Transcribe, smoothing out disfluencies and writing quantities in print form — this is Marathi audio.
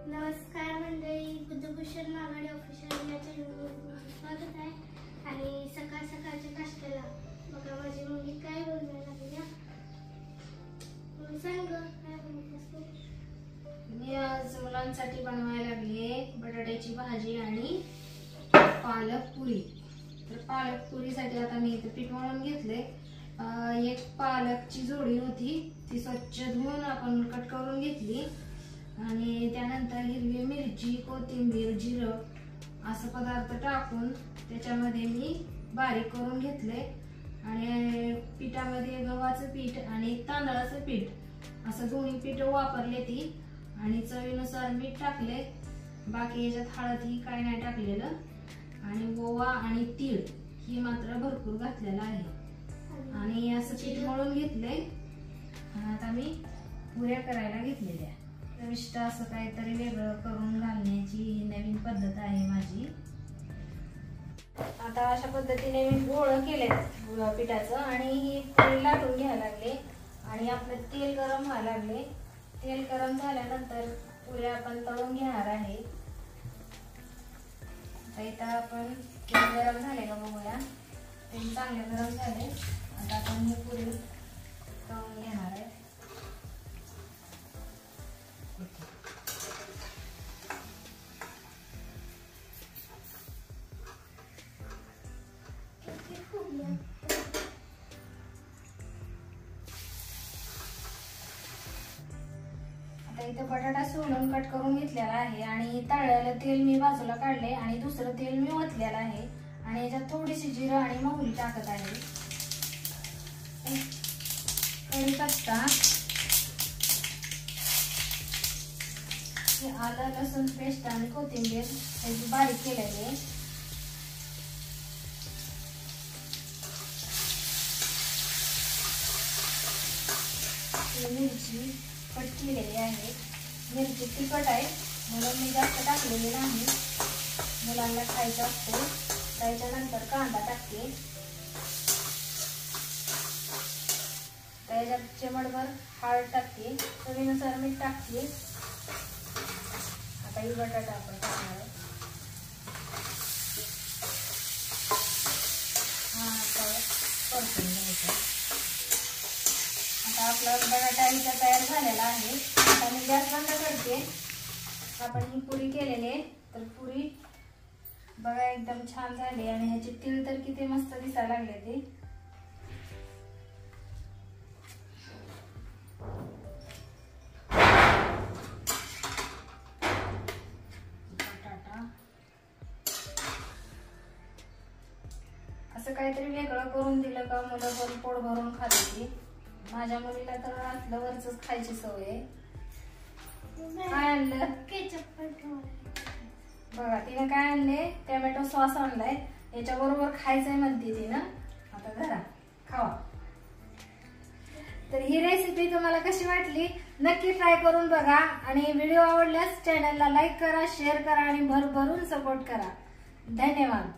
नमस्कार मंडळी, बुद्धभूषण माघाडी ऑफिशियल या चॅनलवर स्वागत आहे. आणि सकाळ सकाळच्या नाश्त्याला बघा माझी मुलगी काय बनवायला लागली. सांग काय बनवतेस? मी आज मुलांसाठी बनवायला लागली बटाट्याची भाजी आणि पालक पुरी. तर पालक पुरीसाठी आता मी इथे पीठ मळून घेतले. एक पालकची जोडी होती, ती स्वच्छ धुवून आपण कट करून घेतली आणि त्यानंतर हिरवी मिरची, कोथिंबीर, जिरं असं पदार्थ टाकून त्याच्यामध्ये मी बारीक करून घेतले. आणि पिठामध्ये गव्हाचं पीठ आणि तांदळाचं पीठ असं दोन्ही पीठ वापरले ती. आणि चवीनुसार मीठ टाकले. बाकी याच्यात हळद ही काय नाही टाकलेलं. आणि ओवा आणि तीळ ही मात्र भरपूर घातलेलं आहे. आणि असं पीठ मळून घेतले. आता मी पुऱ्या करायला घेतलेल्या. चविष्ट असं काहीतरी वेगळं करून घालण्याची नवीन पद्धत आहे माझी. आता अशा पद्धतीने मी गोळं केले पिठाचं आणि ही पुरी लाटून घ्यायला लागले. आणि आपलं तेल गरम व्हायला लागले. तेल गरम झाल्यानंतर पुऱ्या आपण तळून घेणार आहे. आता इथं आपण तेल गरम झाले का बघूया. तेल चांगले गरम झाले. आता आपण ही पुरी तळून घेणार आहे. आता इथे बटाटा सोलून कट करून घेतलेला आहे आणि तळलेलं तेल मी बाजूला काढले आणि दुसरं तेल मी ओतलेलं आहे. आणि याच्यात थोडीशी जिरं आणि मोहरी टाकत आहे. कढीपत्ता, आलं लसूण पेस्ट आणि कोथिंबीर त्याची बारीक केलेली आहे. मिरची कट केलेली आहे. मिरची तिखट आहे म्हणून मी जास्त टाकलेली नाही. मुलांना खायचं असतो. त्याच्यानंतर कांदा टाकते. त्याच्यात चिमटभर हळद टाकते. चवीनुसार मीठ टाकते. आता ही बटाटा आपण टाकणार आहे. परतून घ्यायचं. आता आपला बटाटा इथं तयार झालेला आहे. आता मी गॅस बंद करते. आपण ही पुरी केलेली आहे. तर पुरी बघा एकदम छान झाली आणि ह्याचे तीळ तर किती मस्त दिसायला लागले ते. असं काहीतरी वेगळं करून दिलं का मुलं पण पोट भरून खाते. माझ्या मुलीला तर असलं वरच खायची सवय आहे. काय आणलं? केचप बघा तिने काय आणले, टोमॅटो सॉस आणलाय. याच्याबरोबर खायचंय म्हणते तिनं. आता धरा खावा. तर ही रेसिपी तुम्हाला कशी वाटली नक्की ट्राय करून बघा. आणि व्हिडिओ आवडल्यास चॅनलला लाईक करा, शेअर करा आणि भरभरून सपोर्ट करा. धन्यवाद.